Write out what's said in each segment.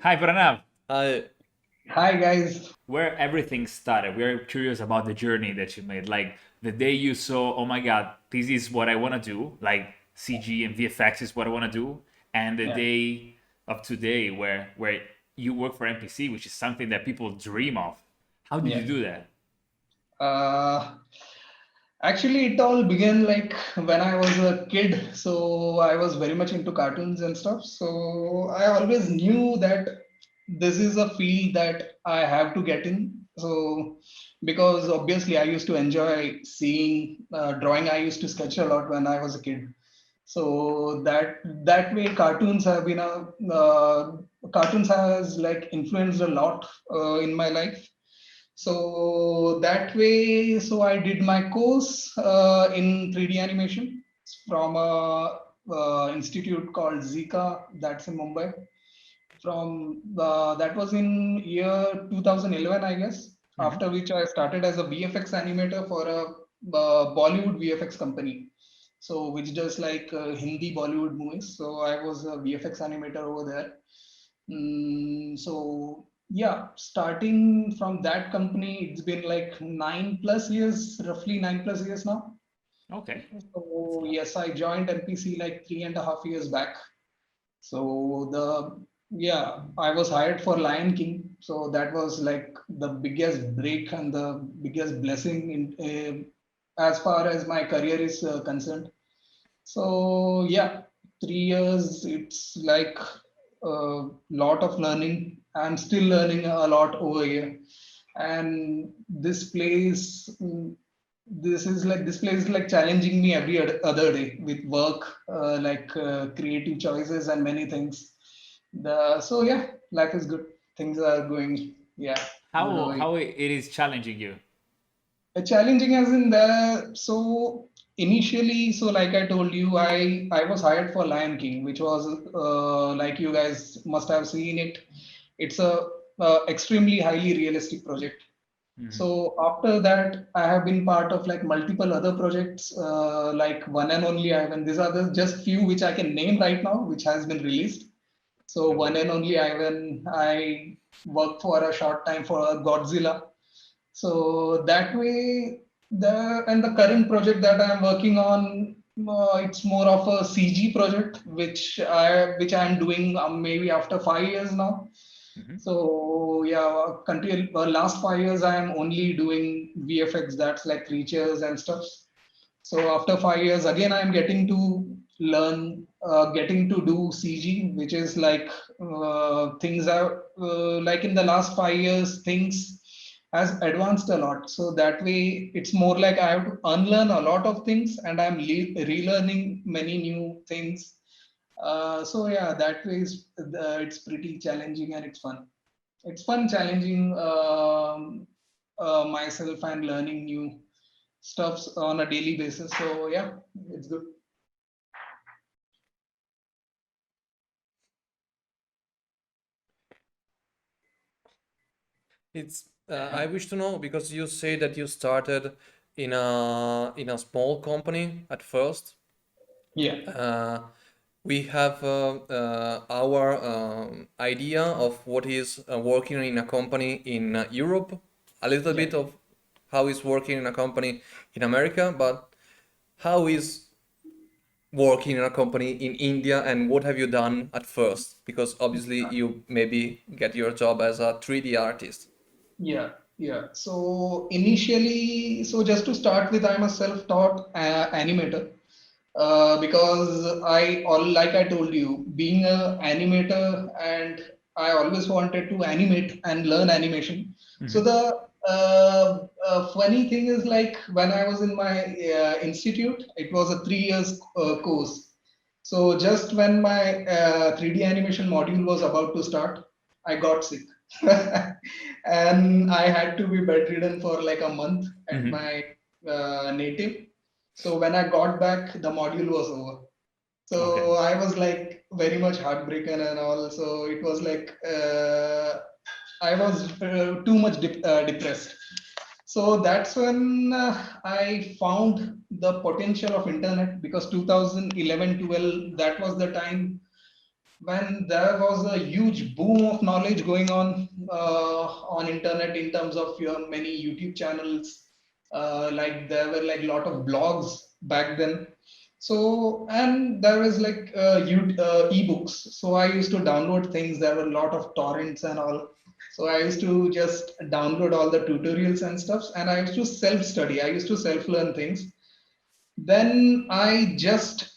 Hi, Pranav. Hi. Hi guys. Where everything started. We're curious about the journey that you made. Like the day you saw, oh my God, this is what I want to do. Like CG and VFX is what I want to do. And the Yeah. day of today, where you work for NPC, which is something that people dream of. How did you Yeah. do that? Uh, Actually, it all began like when I was a kid. So I was very much into cartoons and stuff. So I always knew that this is a field that I have to get in. So because obviously I used to enjoy seeing drawing. I used to sketch a lot when I was a kid. So that way, cartoons has like influenced a lot in my life. So that way, so I did my course in 3D animation from a institute called Zika, that's in Mumbai. From that was in year 2011, I guess. Mm-hmm. After which I started as a VFX animator for a Bollywood VFX company. So which does like Hindi Bollywood movies. So I was a VFX animator over there. So yeah, starting from that company, it's been like 9 plus years, roughly 9 plus years now. Okay. That's a So lot. yes, I joined NPC like 3.5 years back. So I was hired for Lion King. So that was like the biggest break and the biggest blessing as far as my career is concerned. So yeah, 3 years, it's like a lot of learning. I'm still learning a lot over here. And this place is like challenging me every other day with work, creative choices and many things. So yeah, life is good. Things are going, yeah, good How over here. how it is challenging you? Challenging as in the so initially, so like I told you, I was hired for Lion King, which was like you guys must have seen it. It's a extremely highly realistic project. Mm-hmm. So after that, I have been part of like multiple other projects, like One and Only Ivan. These are the just few which I can name right now, which has been released. So One Okay. and Only Ivan, I worked for a short time for Godzilla. So that way, the current project that I'm working on, it's more of a CG project, which I'm doing maybe after 5 years now. Mm-hmm. So yeah, until last 5 years, I am only doing VFX. That's like creatures and stuff. So after 5 years, again, I'm getting to learn, getting to do CG, which is like things are like in the last 5 years, things has advanced a lot. So that way, it's more like I have to unlearn a lot of things, and I'm relearning many new things. So yeah, that way it's pretty challenging and it's fun. It's fun challenging myself and learning new stuffs on a daily basis. So yeah, it's good. It's I wish to know because you say that you started in a small company at first. Yeah, Uh, we have our idea of what is working in a company in Europe, a little yeah. bit of how is working in a company in America, but how is working in a company in India and what have you done at first? Because obviously you maybe get your job as a 3D artist. Yeah, yeah. So initially, so just to start with, I'm a self-taught animator because like I told you, being a animator and I always wanted to animate and learn animation. So Mm-hmm. the funny thing is like when I was in my institute, it was a 3 years course. So just when my 3D animation module was about to start, I got sick. And I had to be bedridden for like a month at Mm-hmm. my native. So when I got back, the module was over. Okay. So I was like very much heartbroken and all. So it was like I was too much depressed. So that's when I found the potential of internet because 2011, 12, that was the time when there was a huge boom of knowledge going on internet in terms of your many YouTube channels. Like there were like a lot of blogs back then. So and there was like ebooks. So I used to download things. There were a lot of torrents and all. So I used to just download all the tutorials and stuff, and I used to self study. I used to self learn things. Then I just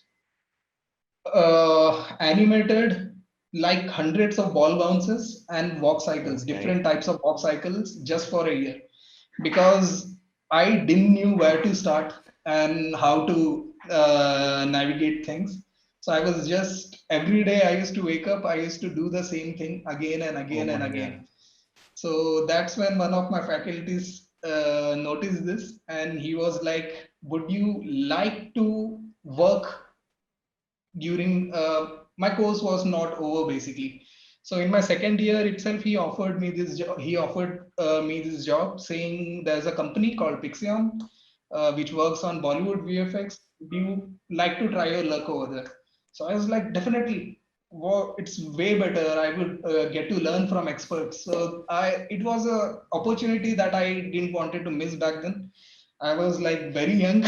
animated like hundreds of ball bounces and walk cycles, Okay. different types of walk cycles, just for a year, because I didn't knew where to start and how to navigate things. So I was just every day I used to wake up, I used to do the same thing again and Oh again and my again. God. So that's when one of my faculties noticed this, and he was like, "Would you like to work during my course was not over basically. So in my second year itself, he offered me this job. He offered me this job, saying there's a company called Pixion, which works on Bollywood VFX. Do you like to try your luck over there? So I was like, definitely. Wow, it's way better. I would get to learn from experts. So it was a opportunity that I didn't wanted to miss back then. I was like very young.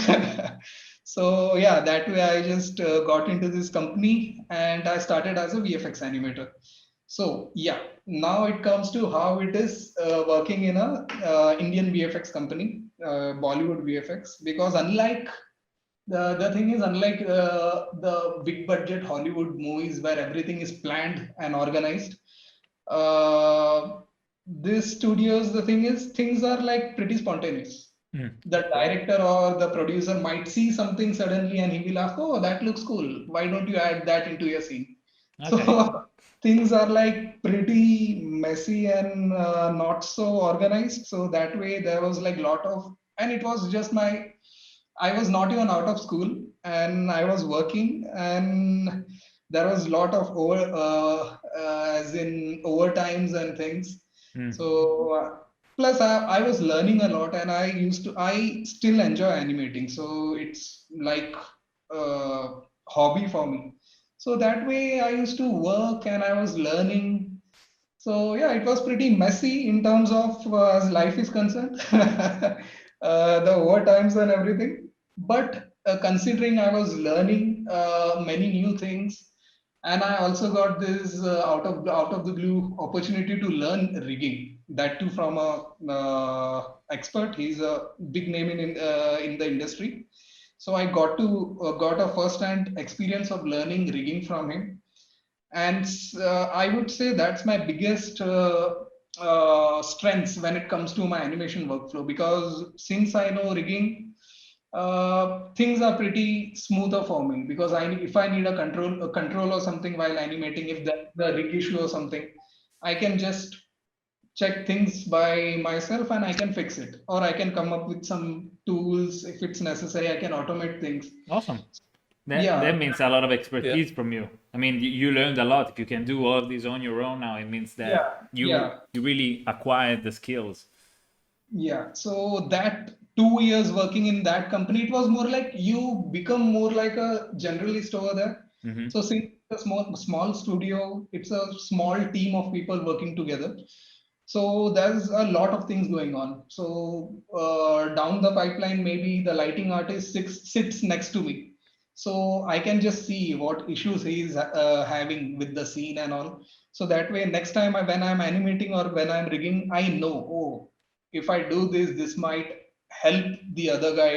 So yeah, that way I just got into this company and I started as a VFX animator. So yeah, now it comes to how it is working in a Indian VFX company, Bollywood VFX, because unlike the thing is, unlike the big budget Hollywood movies where everything is planned and organized, uh, these studios, the thing is, things are like pretty spontaneous. Mm. The director or the producer might see something suddenly and he will ask, "Oh, that looks cool. Why don't you add that into your scene?" Okay. So things are like pretty messy and not so organized. So that way there was like lot of, and it was just I was not even out of school and I was working, and there was a lot of as in overtimes and things. Mm. So plus I was learning a lot, and I still enjoy animating. So it's like a hobby for me. So that way I used to work and I was learning. So yeah, it was pretty messy in terms of as life is concerned, the overtimes and everything. But considering I was learning many new things, and I also got this out of the blue opportunity to learn rigging. That too from a expert. He's a big name in the industry. So I got a first hand experience of learning rigging from him, and I would say that's my biggest strengths when it comes to my animation workflow, because since I know rigging, things are pretty smoother for me, because if I need a control or something while animating, if the rig issue or something, I can just check things by myself and I can fix it, or I can come up with some tools if it's necessary. I can automate things. Awesome. That Yeah, means a lot of Yeah. expertise from you. I mean, you learned a lot. If you can do all of these on your own now, it means that yeah, you yeah. you really acquired the skills. Yeah, so that 2 years working in that company, it was more like you become more like a generalist over there. Hmm. So since it's a small studio, it's a small team of people working together. So there's a lot of things going on. So down the pipeline, maybe the lighting artist sits next to me. So I can just see what issues he's having with the scene and all. So that way, next time when I'm animating or when I'm rigging, I know, oh, if I do this, this might help the other guy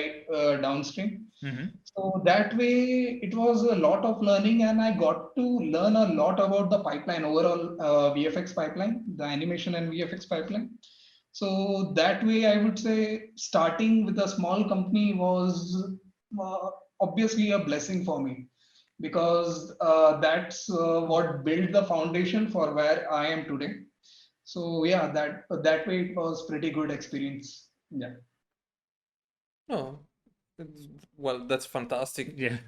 downstream. Hmm. So that way, it was a lot of learning, and I got to learn a lot about the pipeline, overall VFX pipeline, the animation and VFX pipeline. So that way, I would say starting with a small company was uh, obviously a blessing for me, because that's what built the foundation for where I am today. So yeah, that way it was pretty good experience. Yeah. Oh, well, that's fantastic. Yeah.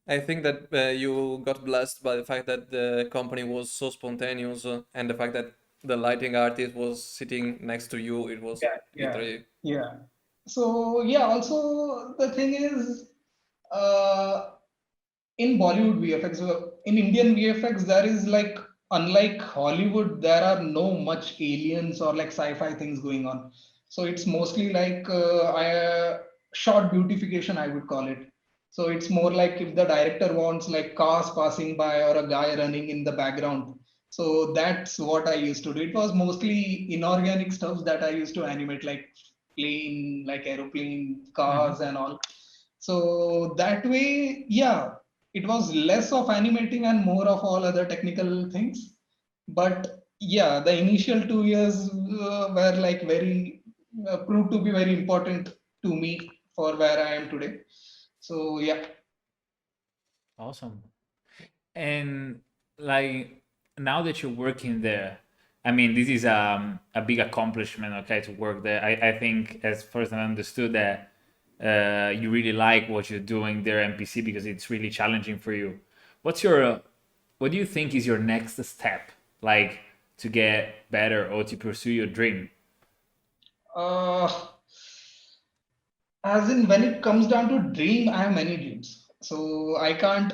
I think that you got blessed by the fact that the company was so spontaneous, and the fact that the lighting artist was sitting next to you. It was Yeah, yeah, literally. yeah. So yeah, also the thing is, uh, in Bollywood VFX, in Indian VFX, there is like, unlike Hollywood, there are no much aliens or like sci-fi things going on. So it's mostly like short beautification, I would call it. So it's more like if the director wants like cars passing by or a guy running in the background. So that's what I used to do. It was mostly inorganic stuff that I used to animate, like plane, like aeroplane, Hmm. cars, and all. So that way, yeah, it was less of animating and more of all other technical things. But yeah, the initial 2 years were like very proved to be very important to me for where I am today. So yeah. Awesome. And like now that you're working there, I mean, this is a big accomplishment, okay, to work there. I think, as far as I understood, that you really like what you're doing there at NPC because it's really challenging for you. What's your, what do you think is your next step, like to get better or to pursue your dream? Uh, As in, when it comes down to dream, I have many dreams. So I can't,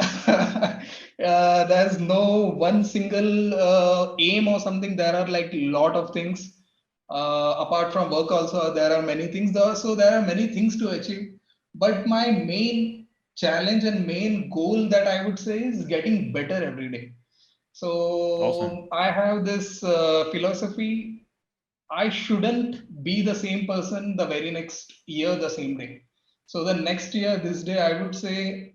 there's no one single aim or something. There are like a lot of things. Apart from work, also, there are many things. So there are many things to achieve. But my main challenge and main goal that I would say is getting better every day. Awesome. So I have this philosophy. I shouldn't be the same person the very next year, the same day. So the next year, this day, I would say,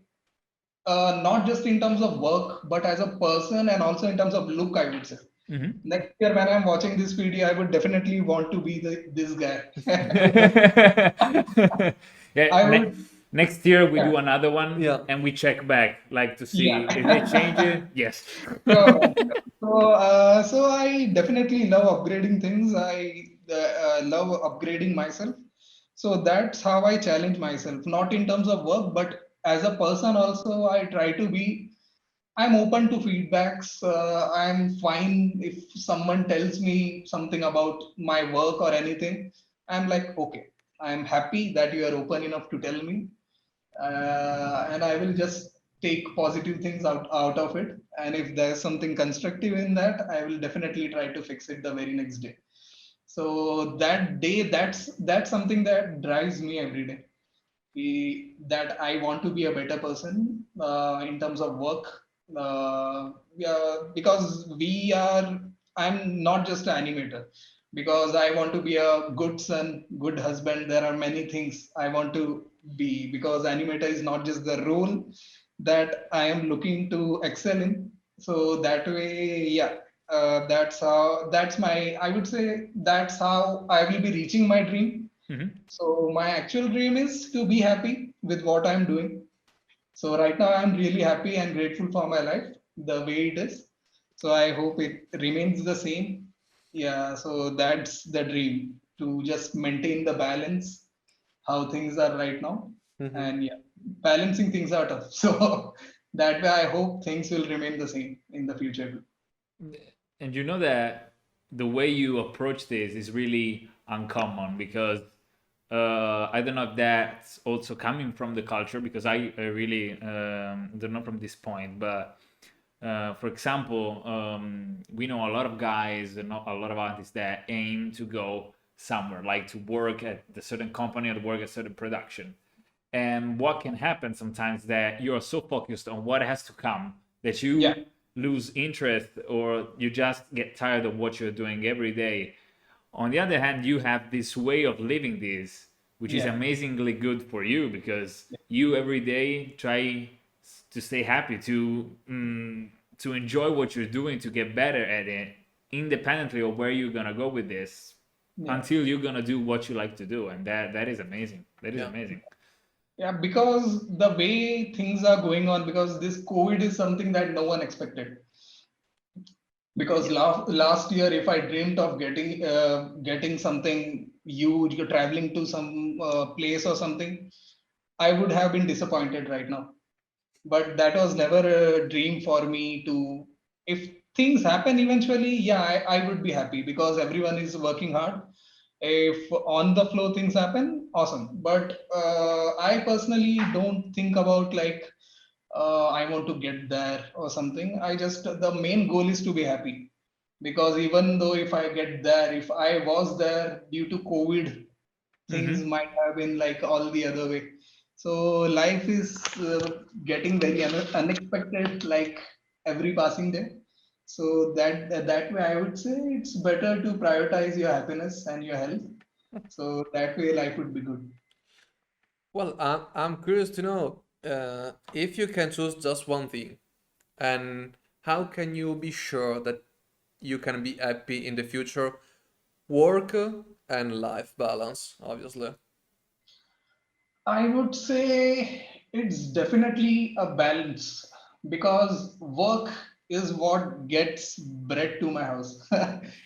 not just in terms of work, but as a person and also in terms of look, I would say. Hmm. Next year, when I'm watching this video, I would definitely want to be this guy. Yeah, I would, next year we yeah, do another one Yeah. and we check back, like to yeah. see if they change it. Yes. Sure, man, sure. So I definitely love upgrading things. I love upgrading myself. So that's how I challenge myself, not in terms of work, but as a person also. I try to be. I'm open to feedbacks. I'm fine if someone tells me something about my work or anything. I'm like, okay, I'm happy that you are open enough to tell me, and I will just take positive things out of it. And if there's something constructive in that, I will definitely try to fix it the very next day. So that day, that's something that drives me every day. That I want to be a better person in terms of work. Yeah, because we are. I'm not just an animator. Because I want to be a good son, good husband. There are many things I want to be. Because animator is not just the role that I am looking to excel in. So that way, yeah, that's how. That's my. I would say that's how I will be reaching my dream. Hmm. So my actual dream is to be happy with what I'm doing. So right now I'm really happy and grateful for my life, the way it is. So I hope it remains the same. Yeah, so that's the dream, to just maintain the balance, how things are right now. Mm-hmm. And yeah, balancing things are tough. So that way I hope things will remain the same in the future too. And you know that the way you approach this is really uncommon because I don't know if that's also coming from the culture because I really don't know from this point, but for example, we know a lot of guys and a lot of artists that aim to go somewhere, like to work at the certain company or to work at certain production. And what can happen sometimes that you are so focused on what has to come that Yeah, you lose interest or you just get tired of what you're doing every day. On the other hand, you have this way of living this, which is yeah, amazingly good for you because you every day try to stay happy, to enjoy what you're doing, to get better at it, independently of where you're gonna go with this, yeah. until you're gonna do what you like to do, and that is amazing. That is Yeah. amazing. Yeah, because the way things are going on, because this COVID is something that no one expected. Because Yeah. last year, if I dreamt of getting something huge, you're traveling to some place or something, I would have been disappointed right now. But that was never a dream for me to. If things happen eventually, yeah, I would be happy because everyone is working hard. If on the flow things happen, awesome. But I personally don't think about like I want to get there or something. I just, the main goal is to be happy. Because even though if I get there, if I was there due to COVID, things Mm-hmm. might have been like all the other way. So life is getting very unexpected, like every passing day. So that way, I would say it's better to prioritize your happiness and your health. So that way, life would be good. Well, I'm curious to know if you can choose just one thing, and how can you be sure that you can be happy in the future? Work and life balance, obviously. I would say it's definitely a balance because work is what gets bread to my house.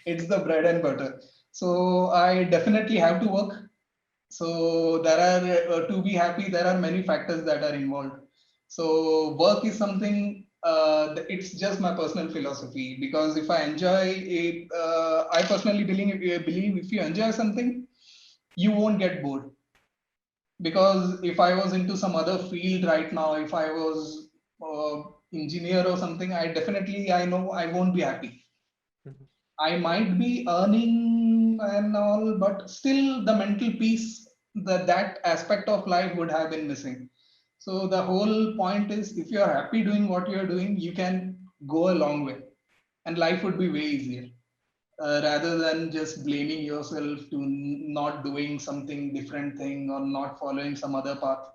It's the bread and butter. So I definitely have to work. So there are, to be happy, there are many factors that are involved. So work is something, it's just my personal philosophy because if I enjoy it, I personally believe if you enjoy something, you won't get bored. Because if I was into some other field right now, if I was engineer or something, I know I won't be happy. Mhm. I might be earning and all, but still the mental peace, that aspect of life would have been missing. So the whole point is if you're happy doing what you're doing, you can go a long way and life would be way easier rather than just blaming yourself to not doing something different thing or not following some other path.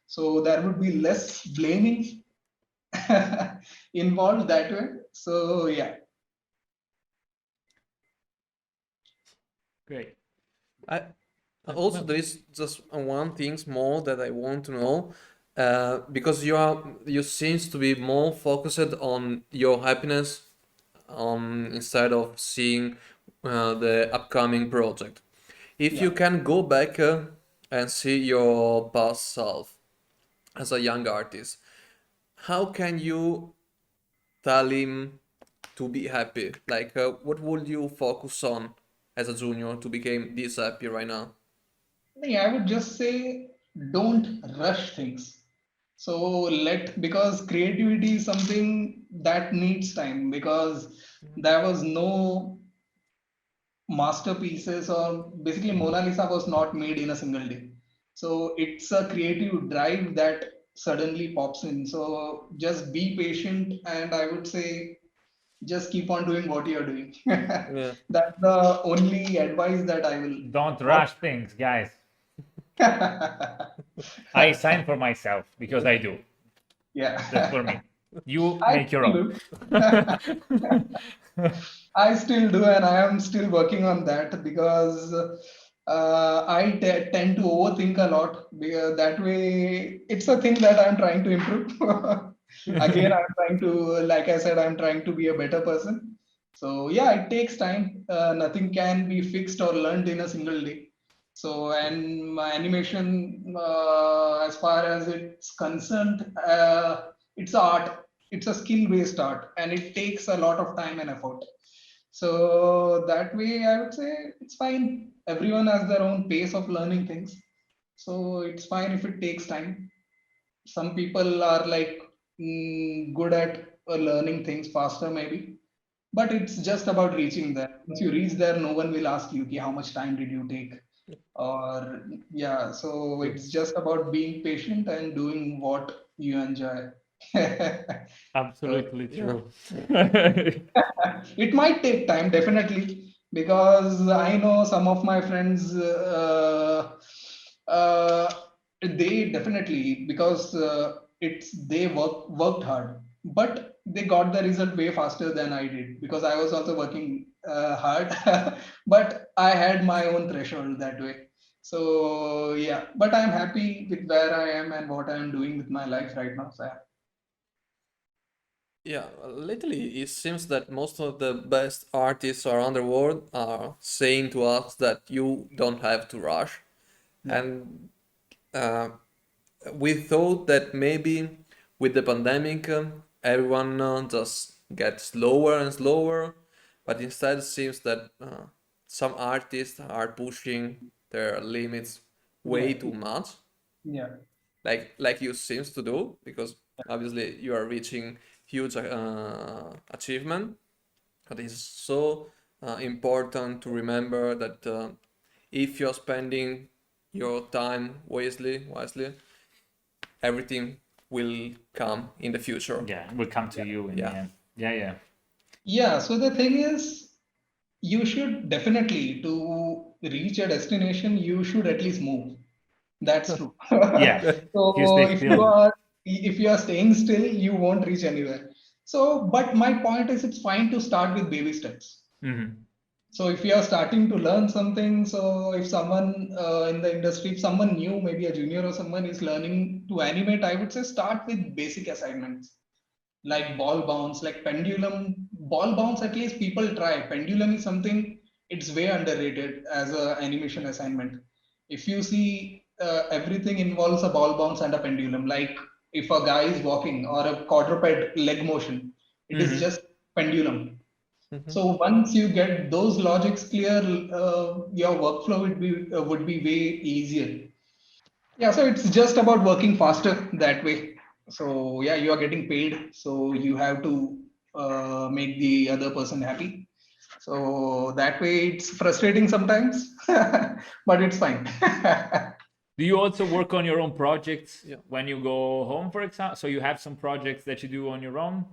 So there would be less blaming involved that way. So yeah. Great. I also No. there is just one thing small that I want to know, because you seems to be more focused on your happiness, instead of seeing the upcoming project. If Yeah. you can go back and see your past self as a young artist, how can you tell him to be happy? Like, what would you focus on as a junior to become this happy right now? Yeah, I would just say don't rush things. So because creativity is something that needs time because there was no masterpieces or basically Mona Lisa was not made in a single day. So it's a creative drive that suddenly pops in. So just be patient and I would say just keep on doing what you're doing. Yeah. That's the only advice that I will Don't offer. rush things, guys. I sign for myself because I do. That's for Yeah. me. You I make your still own. do. I still do, and I am still working on that because tend to overthink a lot. Because that way, it's a thing that I'm trying to improve. Again, I'm trying to, like I said, I'm trying to be a better person. So yeah, it takes time. Nothing can be fixed or learned in a single day. So, and my animation, as far as it's concerned, it's art. It's a skill-based art, and it takes a lot of time and effort. So that way, I would say it's fine. Everyone has their own pace of learning things. So it's fine if it takes time. Some people are like good at learning things faster, maybe. But it's just about reaching there. Once you reach there, no one will ask you, "Okay, how much time did you take?" Or yeah, so True. it's just about being patient and doing what you enjoy. So Absolutely Yeah. true. it might take time, definitely, because I know some of my friends, uh, they definitely because it's they worked hard, but they got the result way faster than I did because I was also working hard, but I had my own threshold that way. So yeah, but I'm happy with where I am and what I'm doing with my life right now. So Yeah, lately it seems that most of the best artists around the world are saying to us that you don't have to rush. yeah, And uh, we thought that maybe with the pandemic, everyone just gets slower and slower, but instead it seems that some artists are pushing their limits way yeah, too much, yeah, like you seems to do, because Obviously, you are reaching huge achievement. But it's so important to remember that if you're spending your time wisely, everything will come in the future. Yeah, will come to you in the Yeah. end. Yeah, yeah. Yeah, so the thing is, you should definitely, to reach a destination, you should at least move. That's true. Yeah. If you So stay still. if you are staying still, you won't reach anywhere. So, but my point is, it's fine to start with baby steps. Hmm. So if you are starting to learn something, so if someone in the industry, if someone new, maybe a junior or someone is learning to animate, I would say start with basic assignments like ball bounce, like pendulum. Ball bounce, at least people try. Pendulum is something, it's way underrated as a animation assignment. If you see, everything involves a ball bounce and a pendulum. Like if a guy is walking or a quadruped leg motion, it is Hmm. just pendulum. Mhm. So once you get those logics clear, your workflow would be way easier. Yeah, so it's just about working faster that way. So yeah, you are getting paid, so you have to make the other person happy. So that way, it's frustrating sometimes, but it's fine. Do you also work on your own projects Yeah. when you go home, for example? So you have some projects that you do on your own?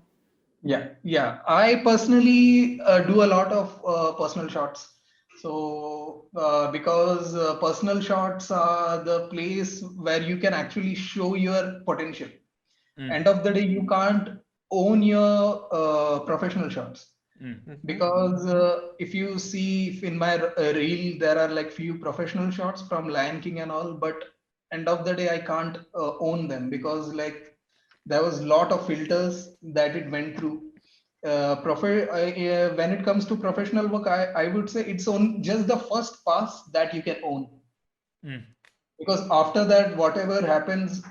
Yeah, yeah. I personally do a lot of personal shots. So, because personal shots are the place where you can actually show your potential. Mm. End of the day, you can't own your professional shots, Mm. Mhm. because if you see, if in my reel there are like few professional shots from Lion King and all, but end of the day I can't own them, because like there was lot of filters that it went through. When it comes to professional work, I would say it's on just the first pass that you can own, Mm. because after that whatever happens,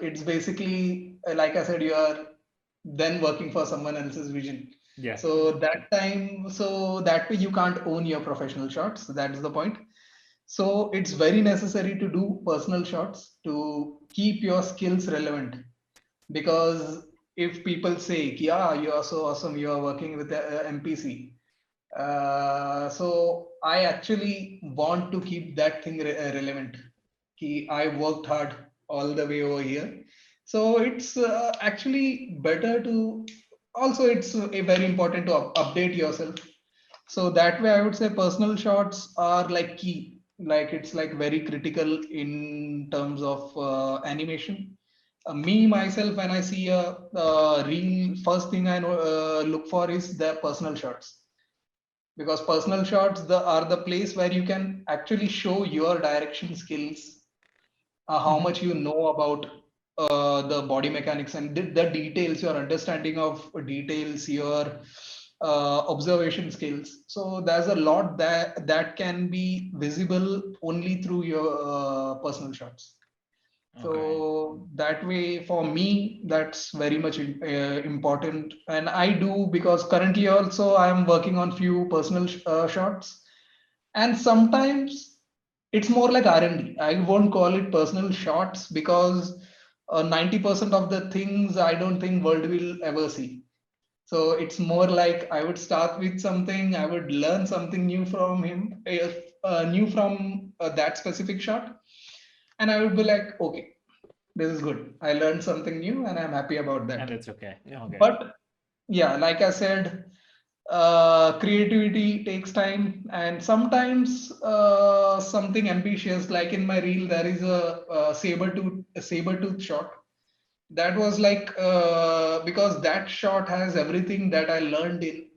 it's basically, like I said, you are then working for someone else's vision. Yeah. So that time, so that way you can't own your professional shots. That is the point. So it's very necessary to do personal shots to keep your skills relevant, because if people say, yeah, you are so awesome, you are working with a MPC, so I actually want to keep that thing relevant. I worked hard all the way over here. So it's actually better to, also it's very important to update yourself. So that way I would say personal shots are like key. Like it's like very critical in terms of animation. Me myself, when I see a reel, first thing I know, look for is the personal shots, because personal shots are the place where you can actually show your direction skills, how Hmm. much you know about the body mechanics and the details, your understanding of details, your observation skills. So there's a lot that can be visible only through your personal shots. Okay. So that way, for me, that's very much important, and I do, because currently also I am working on few personal shots, and sometimes it's more like R&D. I won't call it personal shots, because 90% of the things I don't think world will ever see. So it's more like I would start with something, I would learn something new from him, new from that specific shot, and I would be like, okay, this is good. I learned something new and I'm happy about And that. it's okay. Yeah. Okay. But yeah, like I said, creativity takes time, and sometimes something ambitious, like in my reel, there is a saber tooth shot. That was like, because that shot has everything that I learned in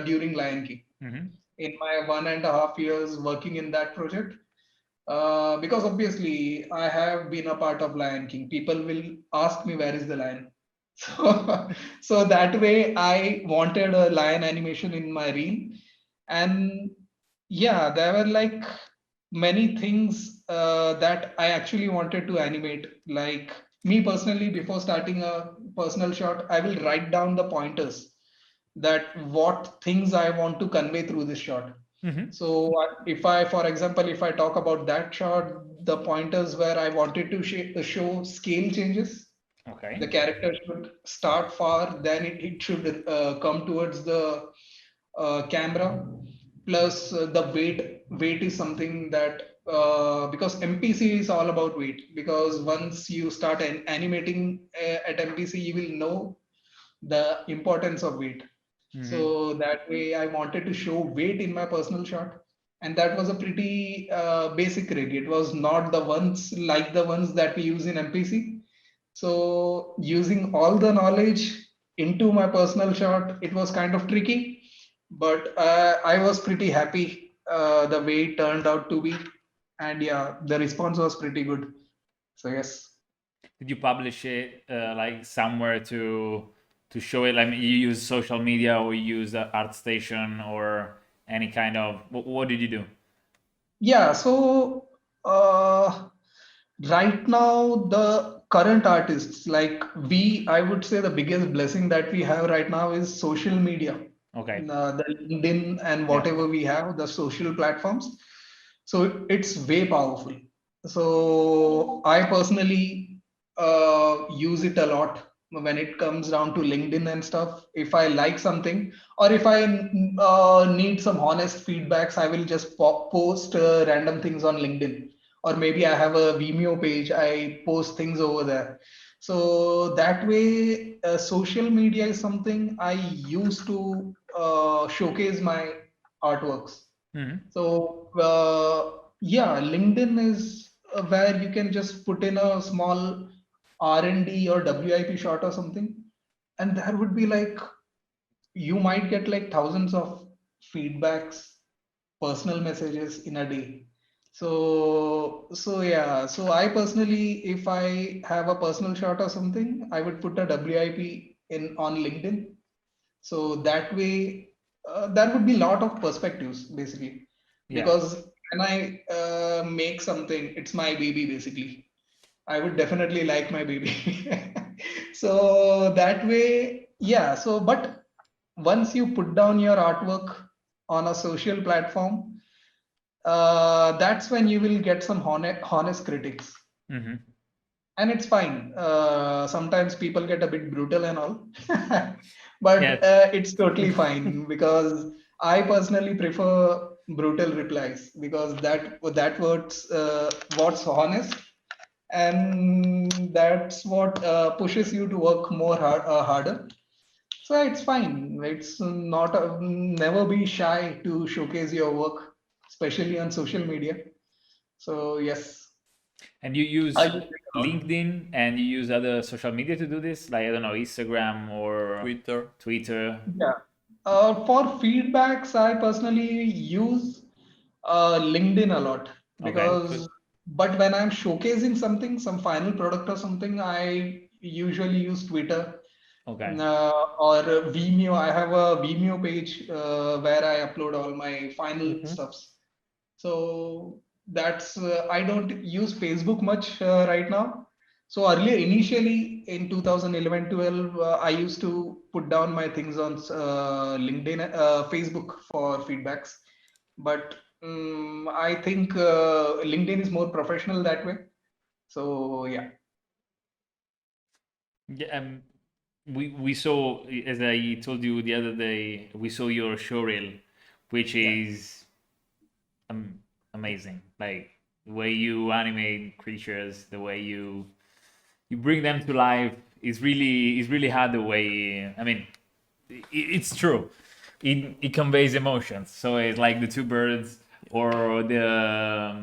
during Lion King Hmm. in my 1.5 years working in that project. Because obviously I have been a part of Lion King. People will ask me, where is the lion? So that way I wanted a lion animation in my reel. And yeah, there were like many things that I actually wanted to animate. Like me personally, before starting a personal shot, I will write down the pointers, that what things I want to convey through this shot. Hmm. So if I, for example, if I talk about that shot, the pointers where I wanted to show scale changes. Okay. The character should start far, then it should come towards the camera. Plus the weight is something that because MPC is all about weight. Because once you start animating at MPC, you will know the importance of weight. Mm-hmm. So that way, I wanted to show weight in my personal shot, and that was a pretty basic rig. It was not the ones like the ones that we use in MPC. So using all the knowledge into my personal shot, it was kind of tricky, but I was pretty happy the way it turned out to be, and yeah, the response was pretty good. So yes. Did you publish it like somewhere to show it? Like you use social media or you use ArtStation or any kind of what did you do? Yeah, so right now the current artists like we, I would say the biggest blessing that we have right now is social media, Okay. the LinkedIn and Yeah. whatever we have, the social platforms. So it's way powerful. So I personally use it a lot when it comes down to LinkedIn and stuff. If I like something, or if I need some honest feedbacks, I will just post random things on LinkedIn. Or maybe I have a Vimeo page, I post things over there. So that way, social media is something I use to showcase my artworks. Mm-hmm. So yeah, LinkedIn is where you can just put in a small R&D or WIP shot or something, and there would be like you might get like thousands of feedbacks, personal messages in a day. So yeah, so I personally, if I have a personal shot or something, I would put a WIP in on LinkedIn. So that way, there would be a lot of perspectives basically. Yeah. Because when I make something, it's my baby basically. I would definitely like my baby. So that way, yeah. So, but once you put down your artwork on a social platform, that's when you will get some honest critics, Mm-hmm. and it's fine. Sometimes people get a bit brutal and all, but Yes. it's totally fine because I personally prefer brutal replies because that what's honest, and that's what pushes you to work harder. So it's fine. It's not never be shy to showcase your work, especially on social media. So yes, And you I use use it a lot. LinkedIn and you use other social media to do this, like I don't know, Instagram or Twitter. Twitter. Yeah. For feedbacks, I personally use LinkedIn a lot Okay. Okay. because, but when I'm showcasing something, some final product or something, I usually use Twitter Okay. or Vimeo. I have a Vimeo page where I upload all my final Mm-hmm. stuffs. So that's I don't use Facebook much right now. So earlier, initially in 2011-12, I used to put down my things on LinkedIn, Facebook for feedbacks. But I think LinkedIn is more professional that way. So yeah, Yeah, we saw, as I told you the other day, we saw your showreel, which yeah, is um, amazing. Like the way you animate creatures, the way you bring them to life is really hard. The way, I mean, it's true. It conveys emotions. So it's like the two birds or the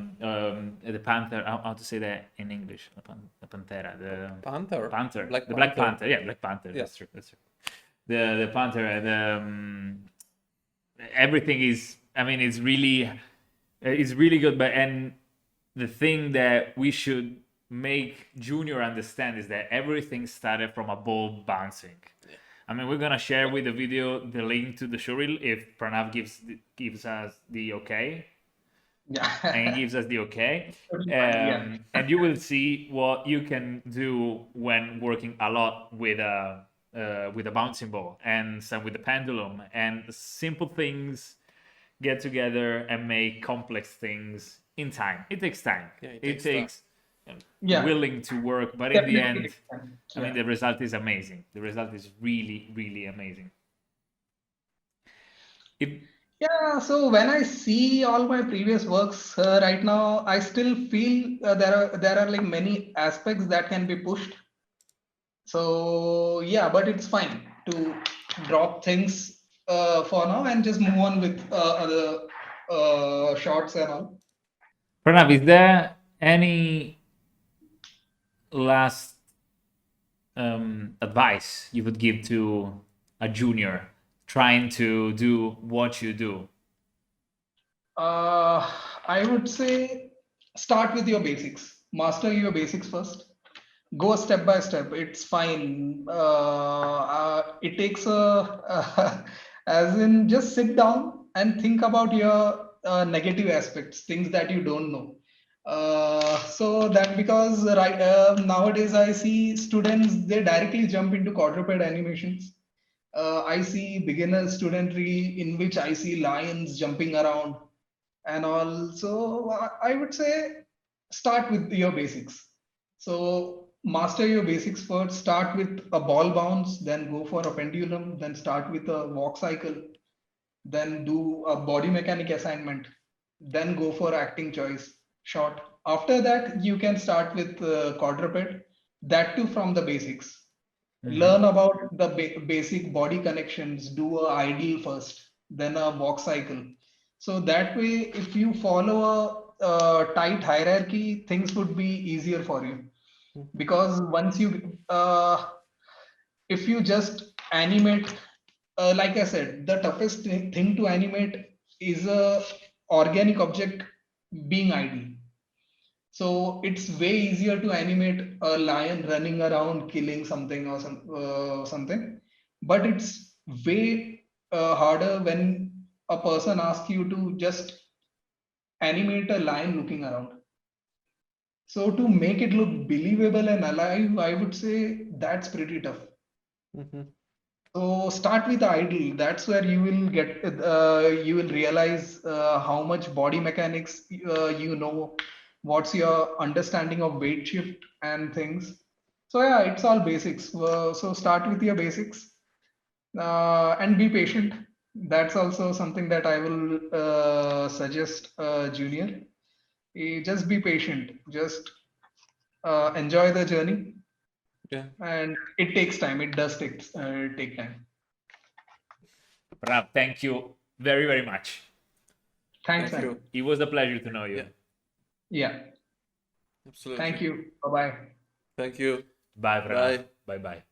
panther. How to say that in English? The pantera. The Panther. panther. Black The black Panther. panther. Yeah, black panther. Yeah. That's true. That's true. The panther. And everything is. I mean, it's really good. But and the thing that we should make Junior understand is that everything started from a ball bouncing. I mean, we're gonna share with the video the link to the showreel if Pranav gives us the okay, and yeah. gives us the okay, Totally fine. Yeah, and you will see what you can do when working a lot with a bouncing ball and some with the pendulum and simple things get together and make complex things in time. It takes time. Yeah, it It takes time. takes Yeah, willing to work, but in the definitely end, takes time. I mean, Yeah. the result is amazing. The result is really, really amazing. If Yeah, so when I see all my previous works right now, I still feel there are like many aspects that can be pushed. So yeah, but it's fine to drop things for now and just move on with other shots and all. Pranav, is there any last advice you would give to a junior trying to do what you do? Uh, I would say start with your basics. Master your basics first. Go step by step. It's fine. It takes as in just sit down and think about your negative aspects, things that you don't know. So that because right nowadays I see students they directly jump into quadruped animations. I see beginner studentry in which I see lions jumping around and also I would say start with your basics. So master your basics first. Start with a ball bounce, then go for a pendulum, then start with a walk cycle, then do a body mechanic assignment, then go for acting choice shot. After that, you can start with quadruped, that too from the basics. Mhm. Learn about the basic body connections, do a idle first, then a walk cycle. So that way, if you follow a tight hierarchy, things would be easier for you. Because once you if you just animate like I said, the toughest thing to animate is a organic object being idle. So it's way easier to animate a lion running around killing something or something, but it's way harder when a person asks you to just animate a lion looking around. So to make it look believable and alive, I would say that's pretty tough. Mhm. So start with idle. That's where you will realize how much body mechanics you know, what's your understanding of weight shift and things. So yeah, it's all basics. So start with your basics and be patient. That's also something that I will suggest junior. Just be patient. Just enjoy the journey, Yeah. and it takes time. It does take time. Pranav, thank you very, very much. Thanks, Thank man. you. It was a pleasure to know you. Yeah, Yeah. absolutely. Thank you. Bye bye. Thank you. Bye, Pranav. Bye. Bye bye.